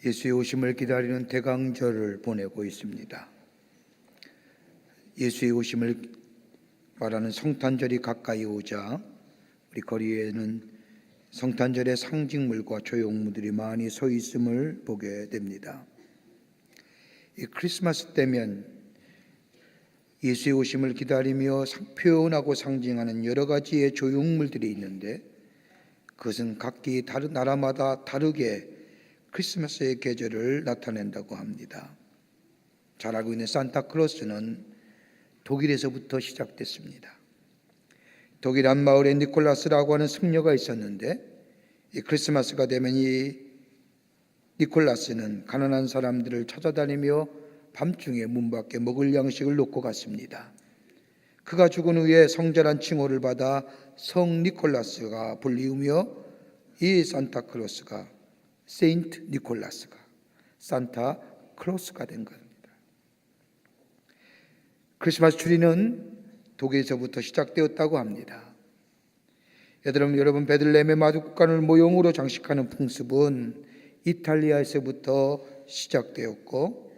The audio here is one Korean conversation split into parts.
예수의 오심을 기다리는 대강절을 보내고 있습니다. 예수의 오심을 말하는 성탄절이 가까이 오자 우리 거리에는 성탄절의 상징물과 조형물들이 많이 서 있음을 보게 됩니다. 이 크리스마스 때면 예수의 오심을 기다리며 표현하고 상징하는 여러 가지의 조형물들이 있는데, 그것은 각기 다른 나라마다 다르게 크리스마스의 계절을 나타낸다고 합니다. 잘 알고 있는 산타클로스는 독일에서부터 시작됐습니다. 독일 한 마을에 니콜라스라고 하는 승려가 있었는데, 이 크리스마스가 되면 이 니콜라스는 가난한 사람들을 찾아다니며 밤중에 문 밖에 먹을 양식을 놓고 갔습니다. 그가 죽은 후에 성절한 칭호를 받아 성 니콜라스가 불리우며 이 산타클로스가 세인트 니콜라스가 산타클로스가 된 겁니다. 크리스마스 트리는 독일에서부터 시작되었다고 합니다. 여러분 베들레헴의 마두간을 모형으로 장식하는 풍습은 이탈리아에서부터 시작되었고,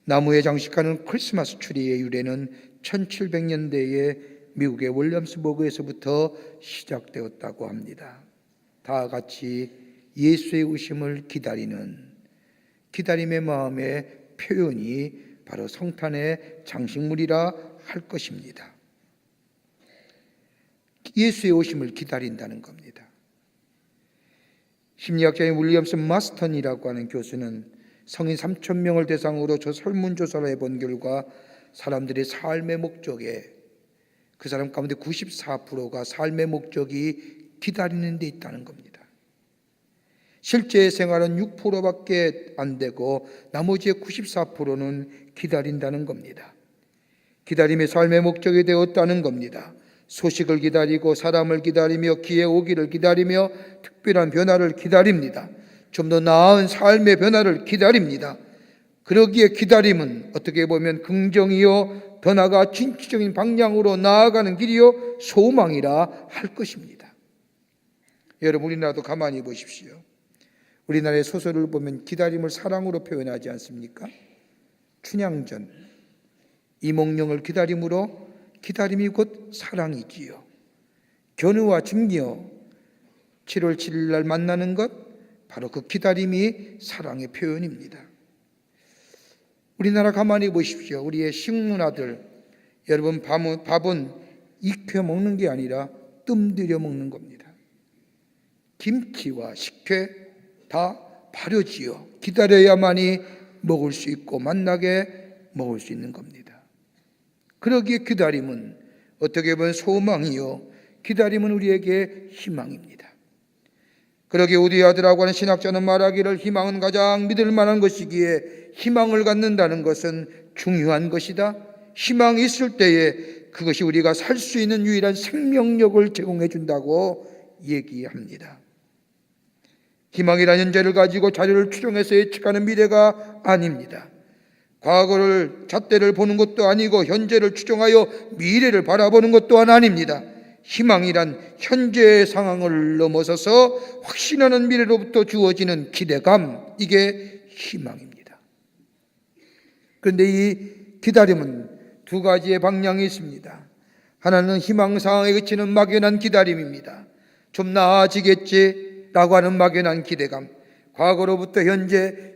나무에 장식하는 크리스마스 트리의 유래는 1700년대에 미국의 윌리엄스버그에서부터 시작되었다고 합니다. 다 같이 예수의 오심을 기다리는 기다림의 마음의 표현이 바로 성탄의 장식물이라 할 것입니다. 예수의 오심을 기다린다는 겁니다. 심리학자인 윌리엄스 마스턴이라고 하는 교수는 성인 3,000명을 대상으로 설문조사를 해본 결과 사람들의 삶의 목적에, 그 사람 가운데 94%가 삶의 목적이 기다리는 데 있다는 겁니다. 실제 생활은 6%밖에 안 되고 나머지의 94%는 기다린다는 겁니다. 기다림의 삶의 목적이 되었다는 겁니다. 소식을 기다리고 사람을 기다리며 기회 오기를 기다리며 특별한 변화를 기다립니다. 좀 더 나은 삶의 변화를 기다립니다. 그러기에 기다림은 어떻게 보면 긍정이요, 더 나아가 진취적인 방향으로 나아가는 길이요, 소망이라 할 것입니다. 여러분, 우리나라도 가만히 보십시오. 우리나라의 소설을 보면 기다림을 사랑으로 표현하지 않습니까? 춘향전, 이몽룡을 기다림으로, 기다림이 곧 사랑이지요. 견우와 직녀 7월 7일 날 만나는 것, 바로 그 기다림이 사랑의 표현입니다. 우리나라 가만히 보십시오. 우리의 식문화들, 여러분 밥은 익혀 먹는 게 아니라 뜸들여 먹는 겁니다. 김치와 식혜 다 발효지요. 기다려야만이 먹을 수 있고 맛나게 먹을 수 있는 겁니다. 그러기에 기다림은 어떻게 보면 소망이요, 기다림은 우리에게 희망입니다. 그러기에 우디아드라고 하는 신학자는 말하기를, 희망은 가장 믿을 만한 것이기에 희망을 갖는다는 것은 중요한 것이다. 희망이 있을 때에 그것이 우리가 살 수 있는 유일한 생명력을 제공해 준다고 얘기합니다. 희망이라는 현재를 가지고 자료를 추정해서 예측하는 미래가 아닙니다. 과거를 잣대를 보는 것도 아니고 현재를 추정하여 미래를 바라보는 것 또한 아닙니다. 희망이란 현재의 상황을 넘어서서 확신하는 미래로부터 주어지는 기대감, 이게 희망입니다. 그런데 이 기다림은 두 가지의 방향이 있습니다. 하나는 희망 상황에 그치는 막연한 기다림입니다. 좀 나아지겠지라고 하는 막연한 기대감, 과거로부터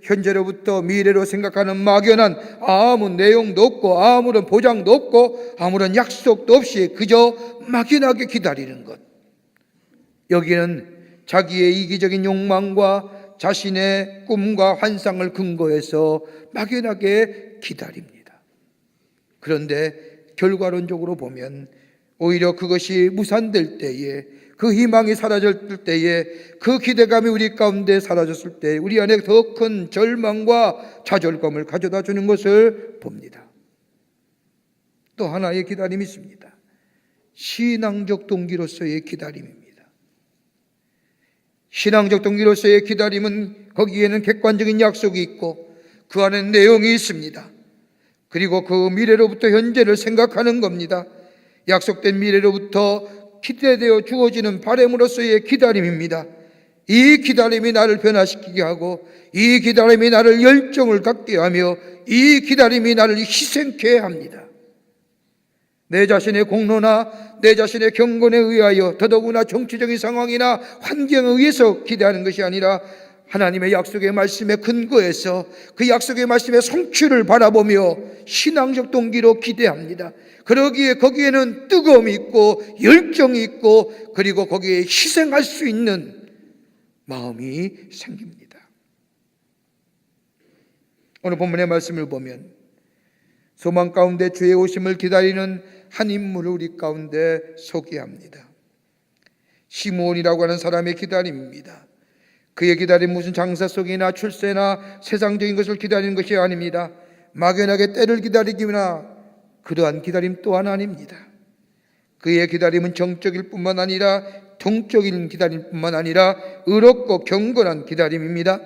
현재로부터 미래로 생각하는 막연한, 아무 내용도 없고 아무런 보장도 없고 아무런 약속도 없이 그저 막연하게 기다리는 것. 여기는 자기의 이기적인 욕망과 자신의 꿈과 환상을 근거해서 막연하게 기다립니다. 그런데 결과론적으로 보면 오히려 그것이 무산될 때에, 그 희망이 사라졌을 때에, 그 기대감이 우리 가운데 사라졌을 때 우리 안에 더 큰 절망과 좌절감을 가져다 주는 것을 봅니다. 또 하나의 기다림이 있습니다. 신앙적 동기로서의 기다림입니다. 신앙적 동기로서의 기다림은 거기에는 객관적인 약속이 있고 그 안에 내용이 있습니다. 그리고 그 미래로부터 현재를 생각하는 겁니다. 약속된 미래로부터 기대되어 주어지는 바람으로서의 기다림입니다. 이 기다림이 나를 변화시키게 하고, 이 기다림이 나를 열정을 갖게 하며, 이 기다림이 나를 희생케 합니다. 내 자신의 공로나 내 자신의 경건에 의하여, 더더구나 정치적인 상황이나 환경에 의해서 기대하는 것이 아니라 하나님의 약속의 말씀에 근거해서 그 약속의 말씀의 성취를 바라보며 신앙적 동기로 기대합니다. 그러기에 거기에는 뜨거움이 있고 열정이 있고, 그리고 거기에 희생할 수 있는 마음이 생깁니다. 오늘 본문의 말씀을 보면 소망 가운데 주의 오심을 기다리는 한 인물을 우리 가운데 소개합니다. 시므온이라고 하는 사람의 기다림입니다. 그의 기다림 무슨 장사 속이나 출세나 세상적인 것을 기다리는 것이 아닙니다. 막연하게 때를 기다리기나 그러한 기다림 또한 아닙니다. 그의 기다림은 정적일 뿐만 아니라 동적인 기다림 뿐만 아니라 의롭고 경건한 기다림입니다.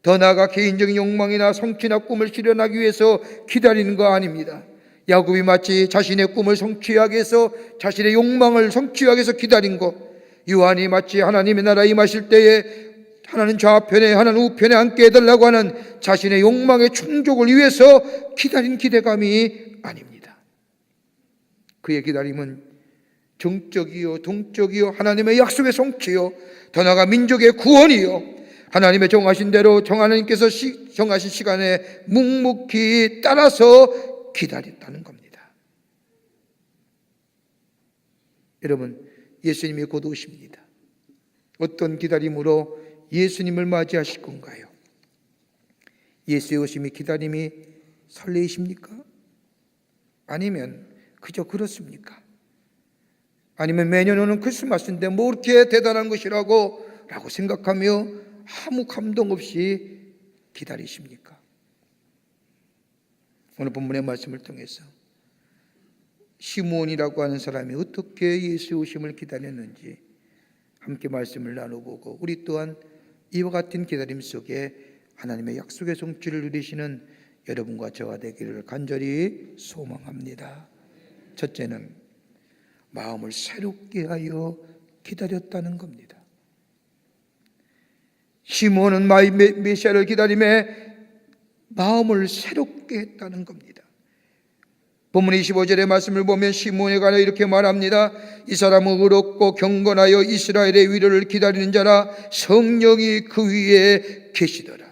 더 나아가 개인적인 욕망이나 성취나 꿈을 실현하기 위해서 기다리는 거 아닙니다. 야곱이 마치 자신의 꿈을 성취하기 위해서, 자신의 욕망을 성취하기 위해서 기다린 것, 요한이 마치 하나님의 나라에 임하실 때에 하나는 좌편에 하나는 우편에 앉게 해달라고 하는 자신의 욕망의 충족을 위해서 기다린 기대감이 아닙니다. 그의 기다림은 정적이요 동적이요 하나님의 약속의 성취요, 더 나아가 민족의 구원이요, 하나님의 정하신 대로 하나님께서 정하신 시간에 묵묵히 따라서 기다린다는 겁니다. 여러분, 예수님이 곧 오십니다. 어떤 기다림으로 예수님을 맞이하실 건가요? 예수의 오심이 기다림이 설레이십니까? 아니면 그저 그렇습니까? 아니면 매년 오는 크리스마스인데 뭐 이렇게 대단한 것이라고 생각하며 아무 감동 없이 기다리십니까? 오늘 본문의 말씀을 통해서 시므온이라고 하는 사람이 어떻게 예수의 오심을 기다렸는지 함께 말씀을 나눠보고, 우리 또한 이와 같은 기다림 속에 하나님의 약속의 성취를 누리시는 여러분과 저와 되기를 간절히 소망합니다. 첫째는 마음을 새롭게 하여 기다렸다는 겁니다. 시므온은 메시아를 기다림에 마음을 새롭게 했다는 겁니다. 본문 25절의 말씀을 보면 시므온에 관해 이렇게 말합니다. 이 사람은 의롭고 경건하여 이스라엘의 위로를 기다리는 자라, 성령이 그 위에 계시더라.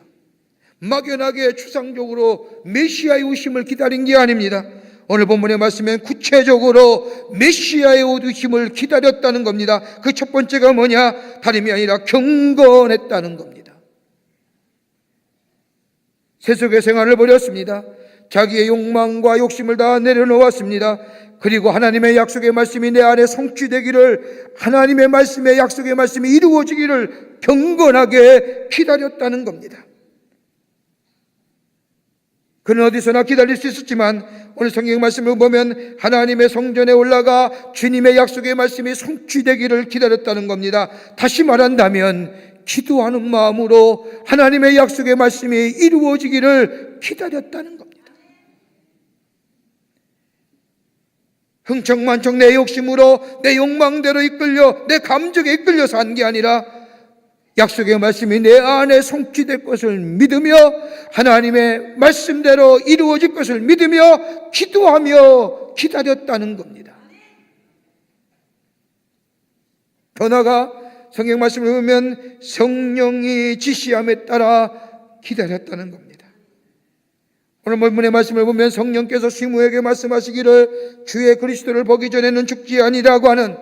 막연하게 추상적으로 메시아의 오심을 기다린 게 아닙니다. 오늘 본문의 말씀엔 구체적으로 메시아의 오심을 기다렸다는 겁니다. 그 첫 번째가 뭐냐? 다름이 아니라 경건했다는 겁니다. 세속의 생활을 버렸습니다. 자기의 욕망과 욕심을 다 내려놓았습니다. 그리고 하나님의 약속의 말씀이 내 안에 성취되기를, 하나님의 말씀의 약속의 말씀이 이루어지기를 경건하게 기다렸다는 겁니다. 그는 어디서나 기다릴 수 있었지만 오늘 성경 말씀을 보면 하나님의 성전에 올라가 주님의 약속의 말씀이 성취되기를 기다렸다는 겁니다. 다시 말한다면 기도하는 마음으로 하나님의 약속의 말씀이 이루어지기를 기다렸다는 겁니다. 흥청만청 내 욕심으로, 내 욕망대로 이끌려, 내 감정에 이끌려서 한 게 아니라 약속의 말씀이 내 안에 성취될 것을 믿으며 하나님의 말씀대로 이루어질 것을 믿으며 기도하며 기다렸다는 겁니다. 더 나아가 성경 말씀을 보면 성령이 지시함에 따라 기다렸다는 겁니다. 오늘 본문의 말씀을 보면 성령께서 시므에게 말씀하시기를 주의 그리스도를 보기 전에는 죽지 아니라고 하는,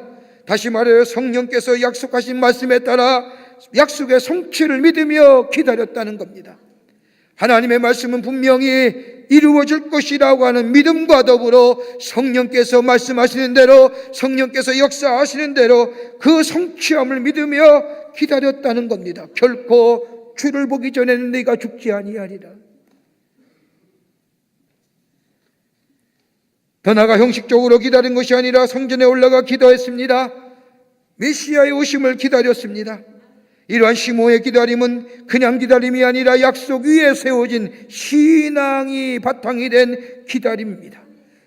다시 말해요, 성령께서 약속하신 말씀에 따라 약속의 성취를 믿으며 기다렸다는 겁니다. 하나님의 말씀은 분명히 이루어질 것이라고 하는 믿음과 더불어 성령께서 말씀하시는 대로, 성령께서 역사하시는 대로 그 성취함을 믿으며 기다렸다는 겁니다. 결코 주를 보기 전에는 네가 죽지 아니하리라. 더 나아가 형식적으로 기다린 것이 아니라 성전에 올라가 기도했습니다. 메시아의 오심을 기다렸습니다. 이러한 시므온의 기다림은 그냥 기다림이 아니라 약속 위에 세워진 신앙이 바탕이 된 기다림입니다.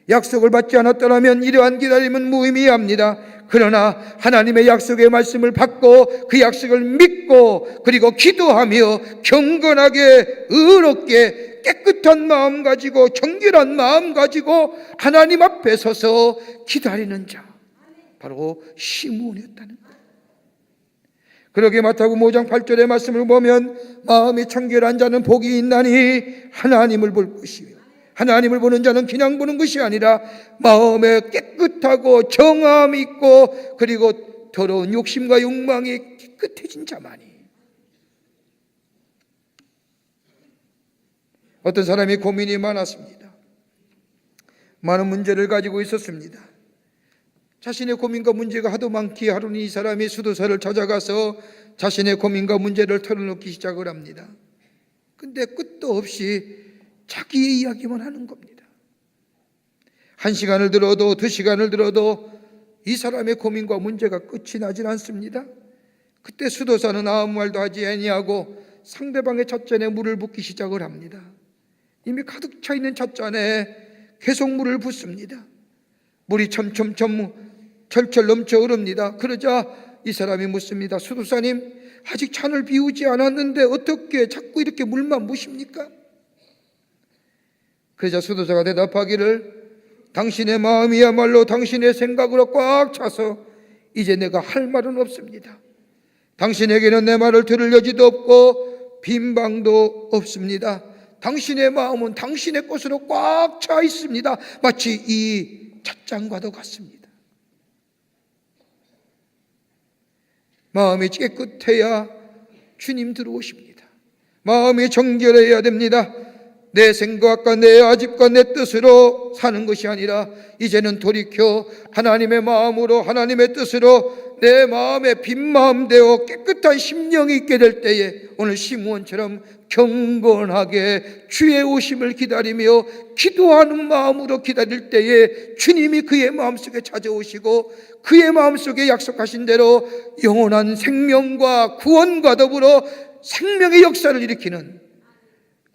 약속을 받지 않았더라면 이러한 기다림은 무의미합니다. 그러나 하나님의 약속의 말씀을 받고 그 약속을 믿고 그리고 기도하며 경건하게 의롭게 깨끗한 마음 가지고 정결한 마음 가지고 하나님 앞에 서서 기다리는 자, 바로 시므온이었다는 거예요. 그러게 마태복음 5장 8절의 말씀을 보면 마음이 청결한 자는 복이 있나니 하나님을 볼 것이며, 하나님을 보는 자는 그냥 보는 것이 아니라 마음에 깨끗하고 정함이 있고 그리고 더러운 욕심과 욕망이 깨끗해진 자만이. 어떤 사람이 고민이 많았습니다. 많은 문제를 가지고 있었습니다. 자신의 고민과 문제가 하도 많기에 하루는 이 사람이 수도사를 찾아가서 자신의 고민과 문제를 털어놓기 시작을 합니다. 근데 끝도 없이 자기의 이야기만 하는 겁니다. 1시간을 들어도 2시간을 들어도 이 사람의 고민과 문제가 끝이 나질 않습니다. 그때 수도사는 아무 말도 하지 아니하고 상대방의 찻잔에 물을 붓기 시작을 합니다. 이미 가득 차 있는 찻잔에 계속 물을 붓습니다. 물이 철철 넘쳐 흐릅니다. 그러자 이 사람이 묻습니다. 수도사님, 아직 잔을 비우지 않았는데 어떻게 자꾸 이렇게 물만 부십니까? 그러자 수도사가 대답하기를, 당신의 마음이야말로 당신의 생각으로 꽉 차서 이제 내가 할 말은 없습니다. 당신에게는 내 말을 들을 여지도 없고 빈방도 없습니다. 당신의 마음은 당신의 것으로 꽉 차 있습니다. 마치 이 찻잔과도 같습니다. 마음이 깨끗해야 주님 들어오십니다. 마음이 정결해야 됩니다. 내 생각과 내 아집과 내 뜻으로 사는 것이 아니라 이제는 돌이켜 하나님의 마음으로, 하나님의 뜻으로 내 마음에 빈 마음 되어 깨끗한 심령이 있게 될 때에 오늘 시므온처럼 경건하게 주의 오심을 기다리며 기도하는 마음으로 기다릴 때에 주님이 그의 마음속에 찾아오시고 그의 마음속에 약속하신 대로 영원한 생명과 구원과 더불어 생명의 역사를 일으키는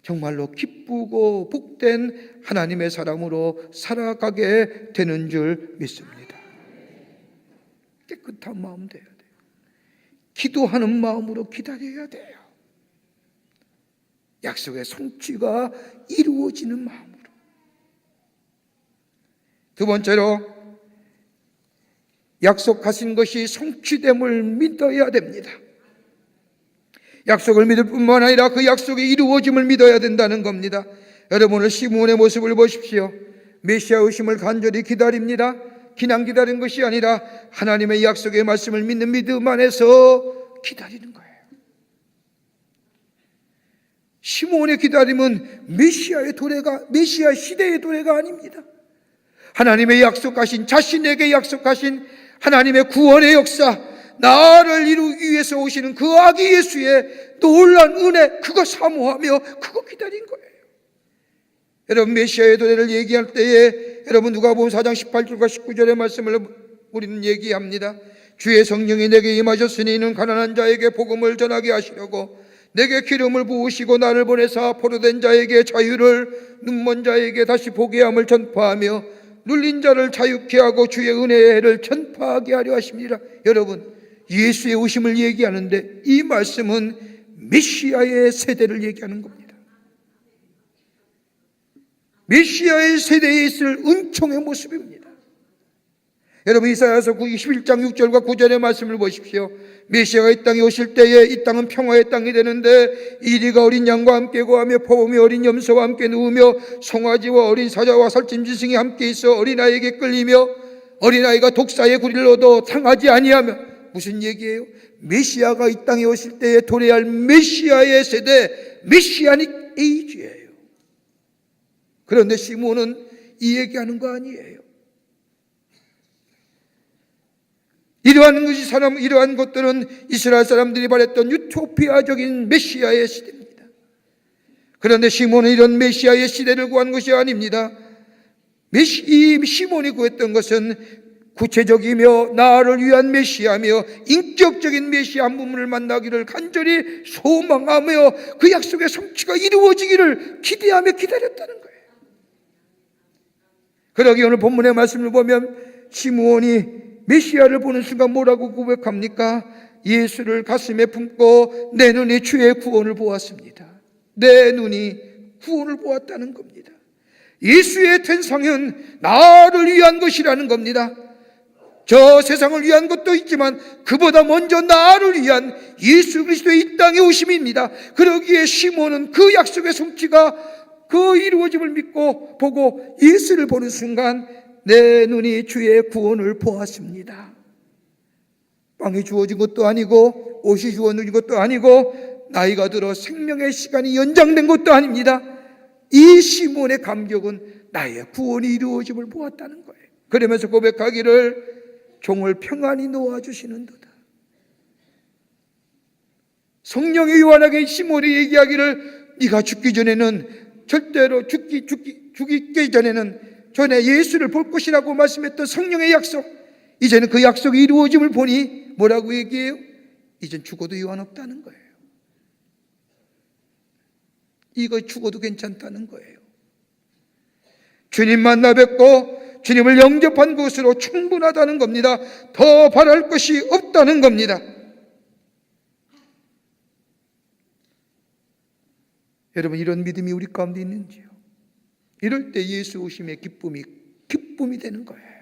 정말로 기쁘고 복된 하나님의 사람으로 살아가게 되는 줄 믿습니다. 깨끗한 마음 돼야 돼요. 기도하는 마음으로 기다려야 돼요. 약속의 성취가 이루어지는 마음으로. 두 번째로, 약속하신 것이 성취됨을 믿어야 됩니다. 약속을 믿을 뿐만 아니라 그 약속의 이루어짐을 믿어야 된다는 겁니다. 여러분은 시므온의 모습을 보십시오. 메시아 오심을 간절히 기다립니다. 그냥 기다린 것이 아니라 하나님의 약속의 말씀을 믿는 믿음 안에서 기다리는 거예요. 시므온의 기다림은 메시아 시대의 도래가 아닙니다. 하나님의 약속하신, 자신에게 약속하신 하나님의 구원의 역사, 나를 이루기 위해서 오시는 그 아기 예수의 놀라운 은혜, 그거 사모하며 그거 기다린 거예요. 여러분, 메시아의 도래를 얘기할 때에 여러분 누가복음 4장 18절과 19절의 말씀을 우리는 얘기합니다. 주의 성령이 내게 임하셨으니 이는 가난한 자에게 복음을 전하게 하시려고 내게 기름을 부으시고 나를 보내사 포로된 자에게 자유를, 눈먼 자에게 다시 보게 함을 전파하며 눌린 자를 자유케 하고 주의 은혜의 해를 전파하게 하려 하십니다. 여러분, 예수의 오심을 얘기하는데 이 말씀은 메시아의 세대를 얘기하는 겁니다. 메시아의 세대에 있을 은총의 모습입니다. 여러분, 이사야서 21장 6절과 9절의 말씀을 보십시오. 메시아가 이 땅에 오실 때에 이 땅은 평화의 땅이 되는데 이리가 어린 양과 함께 거하며 포범이 어린 염소와 함께 누우며 송아지와 어린 사자와 살찜지승이 함께 있어 어린아이에게 끌리며 어린아이가 독사의 구리를 얻어 상하지 아니하며. 무슨 얘기예요? 메시아가 이 땅에 오실 때에 도래할 메시아의 세대, 메시아닉 에이지예요. 그런데 시므온은 이 얘기하는 거 아니에요. 이러한 것들은 이스라엘 사람들이 바랬던 유토피아적인 메시아의 시대입니다. 그런데 시므온은 이런 메시아의 시대를 구한 것이 아닙니다. 이 시므온이 구했던 것은 구체적이며 나를 위한 메시아며 인격적인 메시아 한 분을 만나기를 간절히 소망하며 그 약속의 성취가 이루어지기를 기대하며 기다렸다는 거예요. 그러기 오늘 본문의 말씀을 보면 시므온이 메시아를 보는 순간 뭐라고 고백합니까? 예수를 가슴에 품고 내 눈이 주의 구원을 보았습니다. 내 눈이 구원을 보았다는 겁니다. 예수의天상은 나를 위한 것이라는 겁니다. 저 세상을 위한 것도 있지만 그보다 먼저 나를 위한 예수 그리스도의 이 땅에 오심입니다. 그러기에 시몬은 그 약속의 성취가 그 이루어짐을 믿고 보고 예수를 보는 순간 내 눈이 주의 구원을 보았습니다. 빵이 주어진 것도 아니고 옷이 주어진 것도 아니고 나이가 들어 생명의 시간이 연장된 것도 아닙니다. 이 시몬의 감격은 나의 구원이 이루어짐을 보았다는 거예요. 그러면서 고백하기를 종을 평안히 놓아주시는도다. 성령의 요한에게 시몬이 얘기하기를 네가 죽기 전에는 절대로 죽기 전에 예수를 볼 것이라고 말씀했던 성령의 약속, 이제는 그 약속이 이루어짐을 보니 뭐라고 얘기해요? 이젠 죽어도 유한 없다는 거예요. 이거 죽어도 괜찮다는 거예요. 주님 만나 뵙고 주님을 영접한 것으로 충분하다는 겁니다. 더 바랄 것이 없다는 겁니다. 여러분, 이런 믿음이 우리 가운데 있는지요? 이럴 때 예수 오심의 기쁨이 되는 거예요.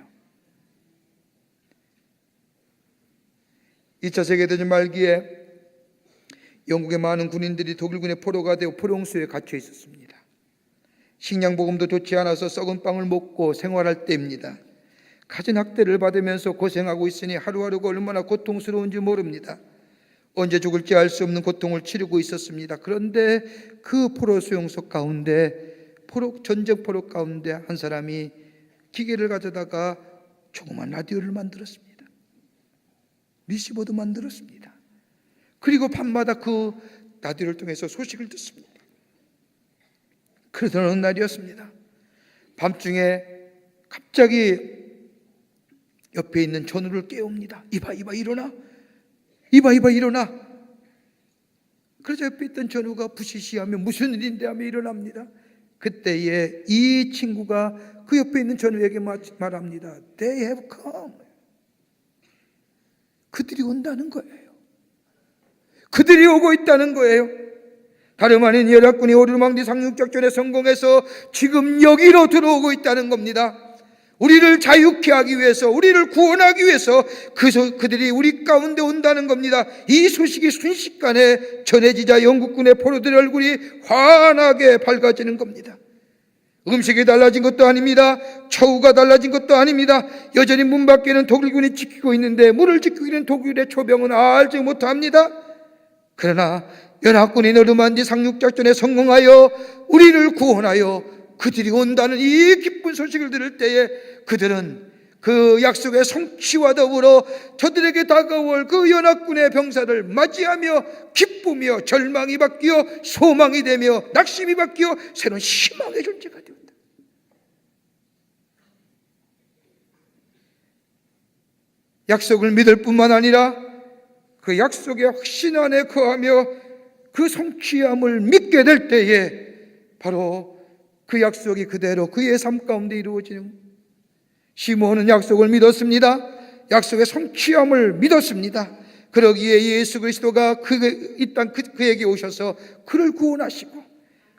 2차 세계대전 말기에 영국의 많은 군인들이 독일군의 포로가 되어 포로용소에 갇혀 있었습니다. 식량 보금도 좋지 않아서 썩은 빵을 먹고 생활할 때입니다. 갖은 학대를 받으면서 고생하고 있으니 하루하루가 얼마나 고통스러운지 모릅니다. 언제 죽을지 알 수 없는 고통을 치르고 있었습니다. 그런데 그 포로 수용소 가운데, 전쟁 포로 가운데 한 사람이 기계를 가져다가 조그만 라디오를 만들었습니다. 리시버도 만들었습니다. 그리고 밤마다 그 라디오를 통해서 소식을 듣습니다. 그러던 어느 날이었습니다. 밤중에 갑자기 옆에 있는 전우를 깨웁니다. 이봐 일어나. 이봐 일어나. 그래서 옆에 있던 전우가 부시시하며 무슨 일인데 하며 일어납니다. 그때에 이 친구가 그 옆에 있는 전우에게 말합니다. They have come. 그들이 온다는 거예요. 그들이 오고 있다는 거예요. 다름 아닌 연합군이 오르망디 상륙작전에 성공해서 지금 여기로 들어오고 있다는 겁니다. 우리를 자유케 하기 위해서, 우리를 구원하기 위해서 그들이 우리 가운데 온다는 겁니다. 이 소식이 순식간에 전해지자 영국군의 포로들의 얼굴이 환하게 밝아지는 겁니다. 음식이 달라진 것도 아닙니다. 처우가 달라진 것도 아닙니다. 여전히 문 밖에는 독일군이 지키고 있는데 문을 지키고 있는 독일의 초병은 알지 못합니다. 그러나 연합군이 노르만디 상륙작전에 성공하여 우리를 구원하여 그들이 온다는 이 기쁜 소식을 들을 때에 그들은 그 약속의 성취와 더불어 저들에게 다가올 그 연합군의 병사를 맞이하며 기쁘며 절망이 바뀌어 소망이 되며 낙심이 바뀌어 새로운 희망의 존재가 되었다. 약속을 믿을 뿐만 아니라 그 약속의 확신 안에 거하며 그 성취함을 믿게 될 때에 바로 그 약속이 그대로 그의 삶 가운데 이루어지는, 시몬은 약속을 믿었습니다. 약속의 성취함을 믿었습니다. 그러기에 예수 그리스도가 이 땅 그에게 오셔서 그를 구원하시고,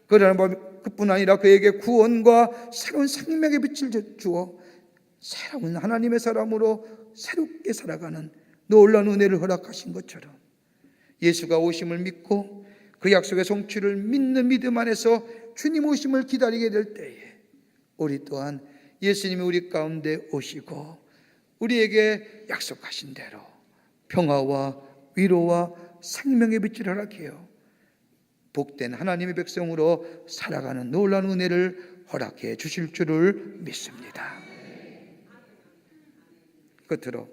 그뿐 아니라 그에게 구원과 새로운 생명의 빛을 주어 새로운 하나님의 사람으로 새롭게 살아가는 놀라운 은혜를 허락하신 것처럼 예수가 오심을 믿고 그 약속의 성취를 믿는 믿음 안에서 주님 오심을 기다리게 될 때에 우리 또한 예수님이 우리 가운데 오시고 우리에게 약속하신 대로 평화와 위로와 생명의 빛을 허락해요 복된 하나님의 백성으로 살아가는 놀라운 은혜를 허락해 주실 줄을 믿습니다. 끝으로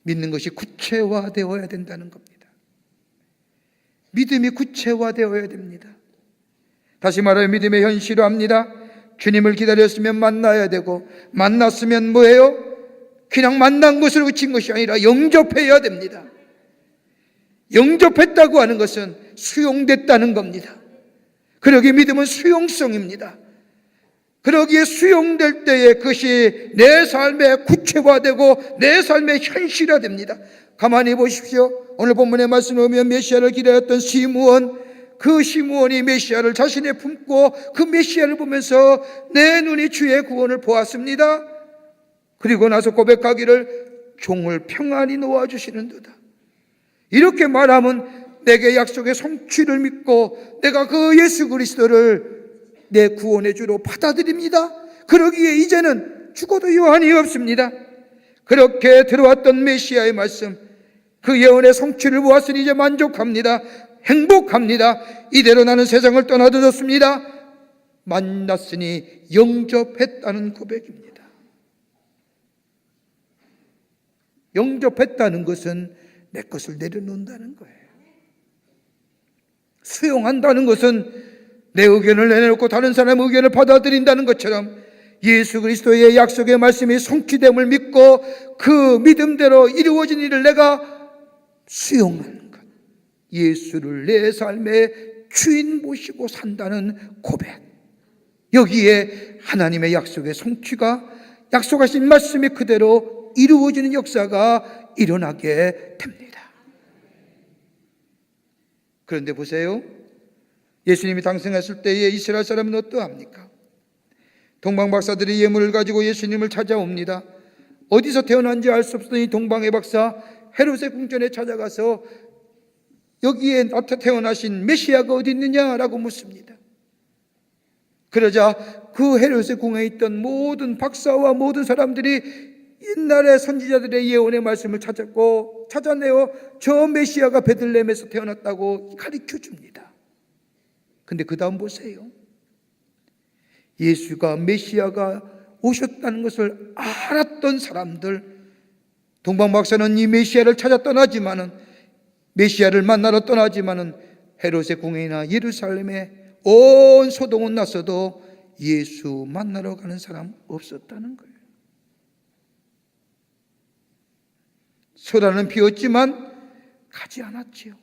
믿는 것이 구체화되어야 된다는 겁니다. 믿음이 구체화되어야 됩니다. 다시 말하여 믿음의 현실화합니다. 주님을 기다렸으면 만나야 되고, 만났으면 뭐예요? 그냥 만난 것으로 그친 것이 아니라 영접해야 됩니다. 영접했다고 하는 것은 수용됐다는 겁니다. 그러기에 믿음은 수용성입니다. 그러기에 수용될 때에 그것이 내 삶의 구체화되고 내 삶의 현실화됩니다. 가만히 보십시오. 오늘 본문의 말씀을 보면 메시아를 기다렸던 시므온, 그 시므온이 메시아를 자신에 품고 그 메시아를 보면서 내 눈이 주의 구원을 보았습니다. 그리고 나서 고백하기를 종을 평안히 놓아주시는도다. 이렇게 말하면 내게 약속의 성취를 믿고 내가 그 예수 그리스도를 내 구원의 주로 받아들입니다. 그러기에 이제는 죽어도 유한이 없습니다. 그렇게 들어왔던 메시아의 말씀, 그 예언의 성취를 보았으니 이제 만족합니다. 행복합니다. 이대로 나는 세상을 떠나도 좋습니다. 만났으니 영접했다는 고백입니다. 영접했다는 것은 내 것을 내려놓는다는 거예요. 수용한다는 것은 내 의견을 내려놓고 다른 사람의 의견을 받아들인다는 것처럼 예수 그리스도의 약속의 말씀이 성취됨을 믿고 그 믿음대로 이루어진 일을 내가 수용하는 것, 예수를 내 삶의 주인 모시고 산다는 고백, 여기에 하나님의 약속의 성취가, 약속하신 말씀이 그대로 이루어지는 역사가 일어나게 됩니다. 그런데 보세요, 예수님이 당생했을 때에 이스라엘 사람은 어떠합니까? 동방 박사들이 예물을 가지고 예수님을 찾아옵니다. 어디서 태어난지 알 수 없던 이 동방의 박사 헤롯의 궁전에 찾아가서 여기에 태어나신 메시아가 어디 있느냐라고 묻습니다. 그러자 그 헤롯의 궁에 있던 모든 박사와 모든 사람들이 옛날의 선지자들의 예언의 말씀을 찾았고 찾아내어 저 메시아가 베들레헴에서 태어났다고 가르쳐 줍니다. 근데 그 다음 보세요. 예수가 메시아가 오셨다는 것을 알았던 사람들, 동방박사는 이 메시아를 찾아 떠나지만은, 메시아를 만나러 떠나지만은 헤롯의 궁에나 예루살렘에 온 소동은 났어도 예수 만나러 가는 사람 없었다는 거예요. 소란은 피었지만 가지 않았지요.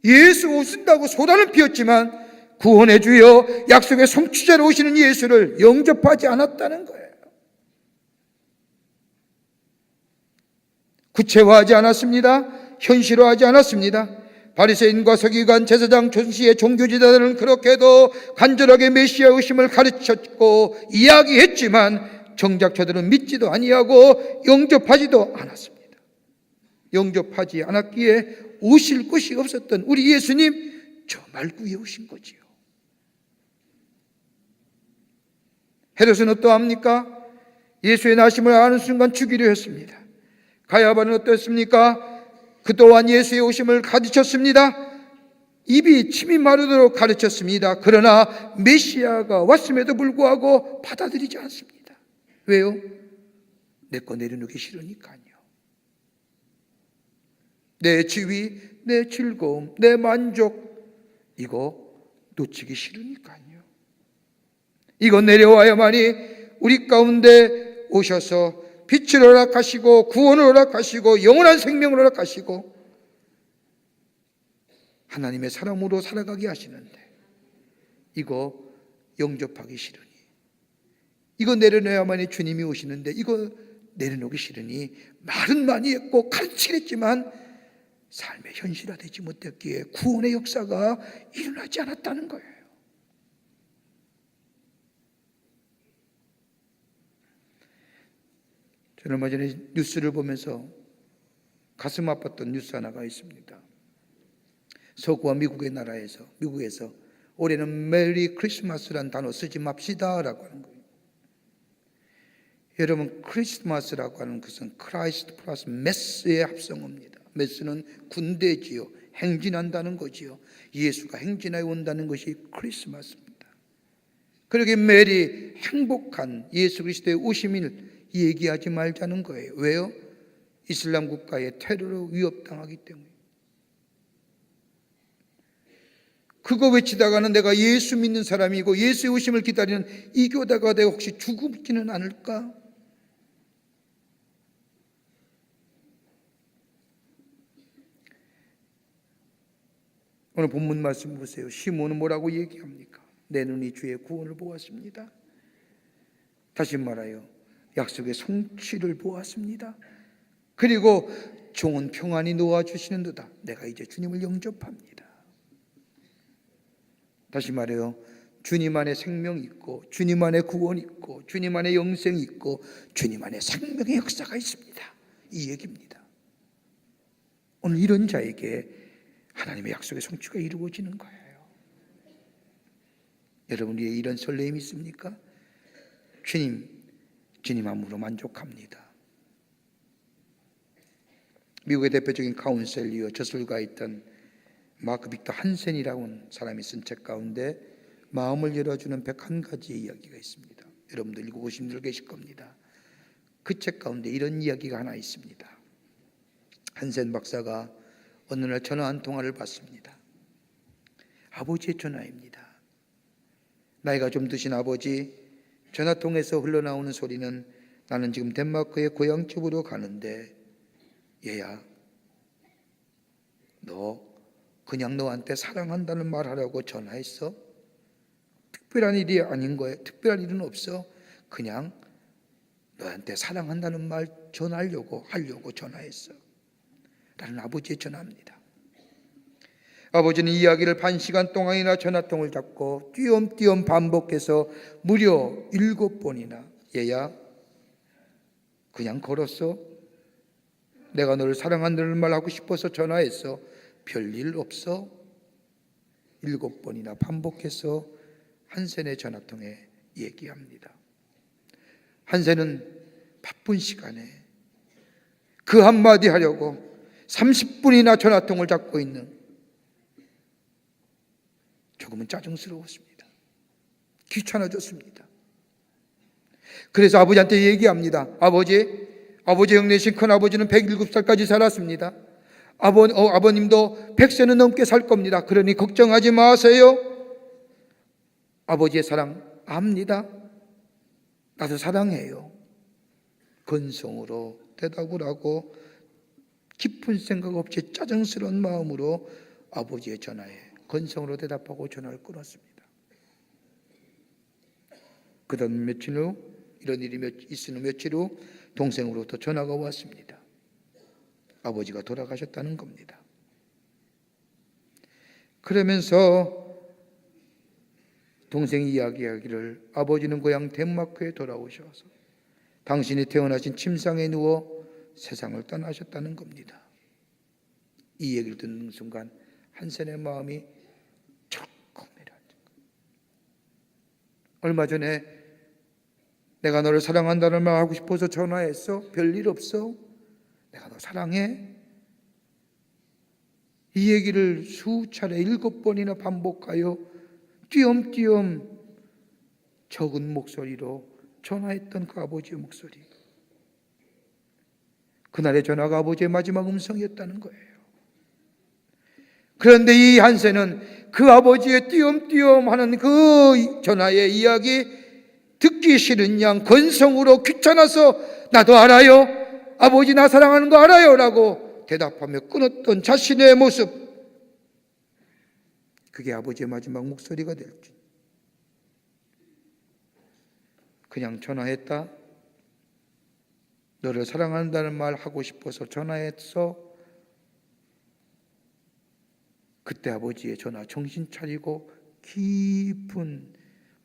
예수 오신다고 소란은 피었지만 구원해 주여 약속의 성취자로 오시는 예수를 영접하지 않았다는 거예요. 구체화하지 않았습니다. 현실화하지 않았습니다. 바리새인과 서기관, 제사장, 조시의 종교지도자들은 그렇게도 간절하게 메시아 의심을 가르쳤고 이야기했지만 정작 저들은 믿지도 아니하고 영접하지도 않았습니다. 영접하지 않았기에 오실 것이 없었던 우리 예수님, 저 말구에 오신 거지요. 헤롯은 어떠합니까? 예수의 나심을 아는 순간 죽이려 했습니다. 가야바는 어떻습니까? 그 또한 예수의 오심을 가르쳤습니다. 입이 침이 마르도록 가르쳤습니다. 그러나 메시아가 왔음에도 불구하고 받아들이지 않습니다. 왜요? 내 거 내려놓기 싫으니까요. 내 지위, 내 즐거움, 내 만족, 이거 놓치기 싫으니까요. 이거 내려와야만이 우리 가운데 오셔서 빛을 허락하시고 구원을 허락하시고 영원한 생명을 허락하시고 하나님의 사람으로 살아가게 하시는데, 이거 영접하기 싫으니, 이거 내려놔야만이 주님이 오시는데 이거 내려놓기 싫으니 말은 많이 했고 가르치겠지만 삶의 현실화되지 못했기에 구원의 역사가 일어나지 않았다는 거예요. 저는 얼마 전에 뉴스를 보면서 가슴 아팠던 뉴스 하나가 있습니다. 서구와 미국에서 올해는 메리 크리스마스란 단어 쓰지 맙시다라고 하는 거예요. 여러분, 크리스마스라고 하는 것은 크라이스트 플러스 메스의 합성어입니다. 메스는 군대지요. 행진한다는 거지요. 예수가 행진하여 온다는 것이 크리스마스입니다. 그러게 메리, 행복한 예수 그리스도의 오심을 얘기하지 말자는 거예요. 왜요? 이슬람 국가의 테러로 위협당하기 때문에. 그거 외치다가는 내가 예수 믿는 사람이고 예수의 오심을 기다리는 이 교다가 내가 혹시 죽지는 않을까? 오늘 본문 말씀 보세요. 시몬은 뭐라고 얘기합니까? 내 눈이 주의 구원을 보았습니다. 다시 말하여 약속의 성취를 보았습니다. 그리고 종은 평안히 놓아주시는도다. 내가 이제 주님을 영접합니다. 다시 말해요, 주님 안에 생명이 있고, 주님 안에 구원이 있고, 주님 안에 영생이 있고, 주님 안에 생명의 역사가 있습니다. 이 얘기입니다. 오늘 이런 자에게 하나님의 약속의 성취가 이루어지는 거예요. 여러분 위에 이런 설렘이 있습니까? 주님 안으로 만족합니다. 미국의 대표적인 카운셀리어, 저술가였던 마크 빅터 한센이라고 하는 사람이 쓴 책 가운데 마음을 열어주는 101가지의 이야기가 있습니다. 여러분들 읽어보신 분들 계실 겁니다. 그 책 가운데 이런 이야기가 하나 있습니다. 한센 박사가 어느 날 전화 한 통화를 받습니다. 아버지의 전화입니다. 나이가 좀 드신 아버지, 전화통에서 흘러나오는 소리는 나는 지금 덴마크의 고향집으로 가는데 얘야, 너 그냥 너한테 사랑한다는 말 하라고 전화했어? 특별한 일이 아닌 거예요. 특별한 일은 없어. 그냥 너한테 사랑한다는 말 전하려고 전화했어. 라는 아버지의 전화입니다. 아버지는 이야기를 1시간 동안이나 전화통을 잡고 띄엄띄엄 반복해서 무려 7번이나 얘야, 그냥 걸었어? 내가 너를 사랑한다는 말 하고 싶어서 전화했어. 별일 없어? 7번이나 반복해서 한센의 전화통에 얘기합니다. 한센은 바쁜 시간에 그 한마디 하려고 30분이나 전화통을 잡고 있는, 조금은 짜증스러웠습니다. 귀찮아졌습니다. 그래서 아버지한테 얘기합니다. 아버지 형내신 큰아버지는 107살까지 살았습니다. 아버님도 100세는 넘게 살 겁니다. 그러니 걱정하지 마세요. 아버지의 사랑 압니다. 나도 사랑해요. 건성으로 대답을 하고 깊은 생각 없이 짜증스러운 마음으로 아버지의 전화에 건성으로 대답하고 전화를 끊었습니다. 그 다음 며칠 후, 이런 일이 있은 후 며칠 후 동생으로부터 전화가 왔습니다. 아버지가 돌아가셨다는 겁니다. 그러면서 동생이 이야기하기를 아버지는 고향 덴마크에 돌아오셔서 당신이 태어나신 침상에 누워 세상을 떠나셨다는 겁니다. 이 얘기를 듣는 순간 한센의 마음이 철컥 내려앉은 거예요. 얼마 전에 내가 너를 사랑한다는 말 하고 싶어서 전화했어? 별일 없어? 내가 너 사랑해? 이 얘기를 수차례 7번이나 반복하여 띄엄띄엄 적은 목소리로 전화했던 그 아버지의 목소리, 그날의 전화가 아버지의 마지막 음성이었다는 거예요. 그런데 이 한센은 그 아버지의 띄엄띄엄 하는 그 전화의 이야기 듣기 싫은 양 건성으로 귀찮아서 나도 알아요, 아버지 나 사랑하는 거 알아요 라고 대답하며 끊었던 자신의 모습, 그게 아버지의 마지막 목소리가 될지. 그냥 전화했다, 너를 사랑한다는 말 하고 싶어서 전화했어. 그때 아버지의 전화 정신 차리고 깊은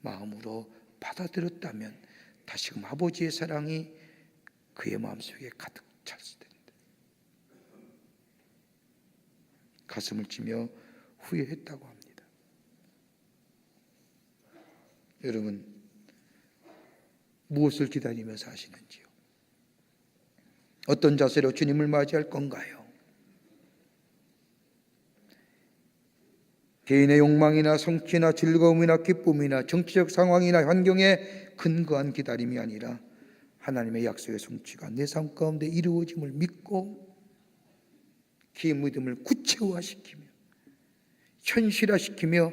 마음으로 받아들였다면 다시금 아버지의 사랑이 그의 마음속에 가득 찼을 텐데 가슴을 치며 후회했다고 합니다. 여러분, 무엇을 기다리며 사시는지요? 어떤 자세로 주님을 맞이할 건가요? 개인의 욕망이나 성취나 즐거움이나 기쁨이나 정치적 상황이나 환경에 근거한 기다림이 아니라 하나님의 약속의 성취가 내 삶 가운데 이루어짐을 믿고 그 믿음을 구체화시키며 현실화시키며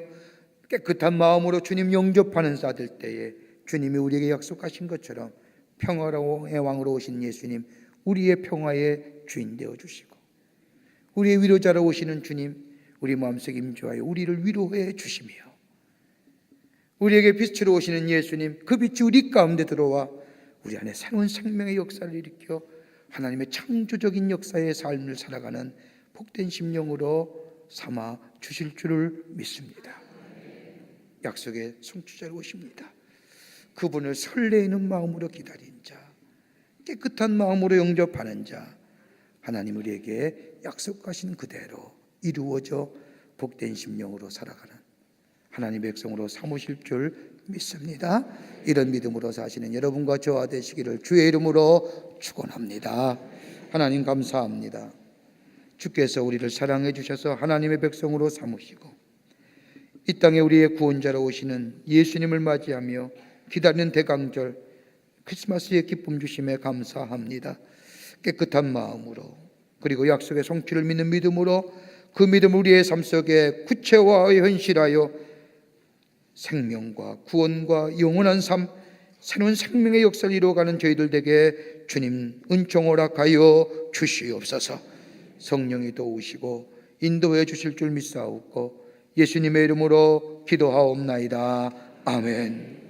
깨끗한 마음으로 주님 영접하는 자들 때에 주님이 우리에게 약속하신 것처럼 평화의 왕으로 오신 예수님, 우리의 평화의 주인 되어 주시고 우리의 위로자로 오시는 주님, 우리 마음속에 임재하여 우리를 위로해 주시며 우리에게 빛으로 오시는 예수님, 그 빛이 우리 가운데 들어와 우리 안에 새로운 생명의 역사를 일으켜 하나님의 창조적인 역사의 삶을 살아가는 복된 심령으로 삼아 주실 줄을 믿습니다. 약속의 성취자로 오십니다. 그분을 설레이는 마음으로 기다린 자, 깨끗한 마음으로 영접하는 자, 하나님 우리에게 약속하신 그대로 이루어져 복된 심령으로 살아가는 하나님의 백성으로 삼으실 줄 믿습니다. 이런 믿음으로 사시는 여러분과 저와 되시기를 주의 이름으로 축원합니다. 하나님 감사합니다. 주께서 우리를 사랑해 주셔서 하나님의 백성으로 삼으시고 이 땅에 우리의 구원자로 오시는 예수님을 맞이하며 기다리는 대강절 크리스마스의 기쁨 주심에 감사합니다. 깨끗한 마음으로 그리고 약속의 성취를 믿는 믿음으로 그 믿음을 우리의 삶 속에 구체화하여 현실하여 생명과 구원과 영원한 삶, 새로운 생명의 역사를 이루어가는 저희들 에게 주님 은총 허락하여 주시옵소서. 성령이 도우시고 인도해 주실 줄 믿사옵고 예수님의 이름으로 기도하옵나이다. 아멘.